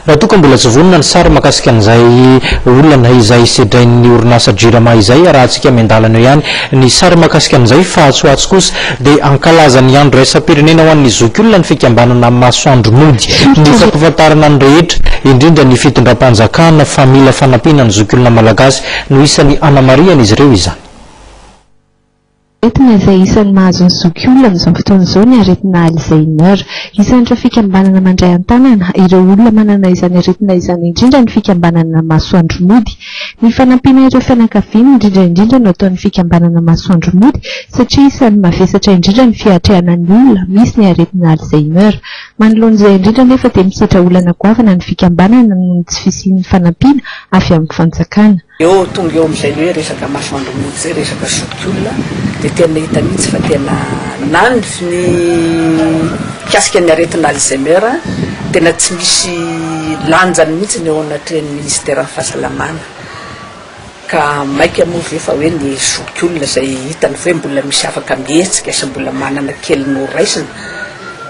raha toa ka mbola tsy vonona ny sary mahakasika an'izay olana izay sedrain'ny orinasa jirama izay raha antsika miandalana eo ihany ny sary mahakasika an'izay fahatsoatsy kosa dia ankalaza ny andro raisam-pirenena ho an'ny zokiolona ny fikambanana masoandro mody ny fampafantarana ny rehetra indrindra ny fitondram-panjakana fa mila fanampiana ny zokiolona malagasy no isan'ny anamariana izy ireo izany. Aretina izay isan'ny mahazo ny zokiolona amin'izao fotoana izao ny aretina Alzheimer. Isan'ireo fikambanana mandray an-tanana ireo olona manana izany aretina izany indrindra ny fikambanana masoandro mody. Ny fanampiana ireo fianakaviana indrindra no ataon'ny fikambanana masoandro mody satria isan'ny mavesatra indrindra ny fiatrehanan'ny olona misy ny aretina Alzheimer. Manoloan'izay indrindra nefa dia misedra olana goavana ny fikambanana noho ny tsy fisian'ny fanampiana avy amin'ny fanjakana. Eo tonga eo amin'izay hoe resaka masoandro mody zay resaka zokiolona dia tena hita mihitsy fa tena nandry ny mikasika ny aretina Alzheimer tena tsy misy lanjany mihitsy ny eo anatrehan'ny ministèren'ny fahasalamana ka maika moa efa hoe ny zokiolona izay hitany hoe mbola misy afaka mihetsika sy mbola manana kely no raisina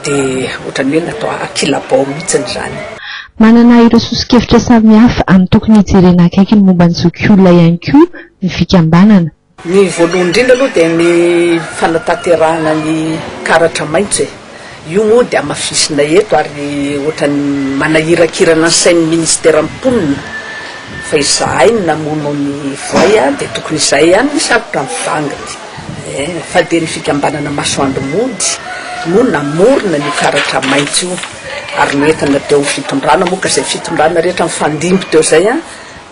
dia ohatrany hoe natao akilabao mihitsy izany. Manana ireo sosikevitra samihafa amin'ny tokony hijerena akaiky ny momba ny zokiolona ihany koa ny fikambanana. Ny voalohany indrindra aloha dia ny fanatanterahana ny karatra maitso io moa dia amafisina eto ary ohatrany manahirakirana ny sain'ny ministèra mponina fa izahay ny namono ny voay dia tokony izay ihany ny sarotra mivangany fa dia ny fikambanana masoandro mody no namorona ny karatra maitso io ary noentina teo fitondrana moa ka izay fitondrana rehetra mifandimby teo izay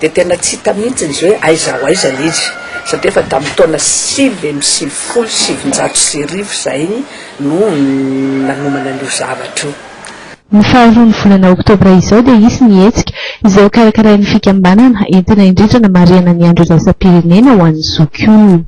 dia tena tsy hita mihitsy izy hoe aiza ho aiza izy satria efa tamin'ny taona 1970 izay no nanomana an'io zavatra io. Ny faharoa ny volana oktobra izao dia isy ny hetsika izay karakarain'ny fikambanana entina indrindra namariana ny andro raisam-pirenena ho an'ny zokiolona.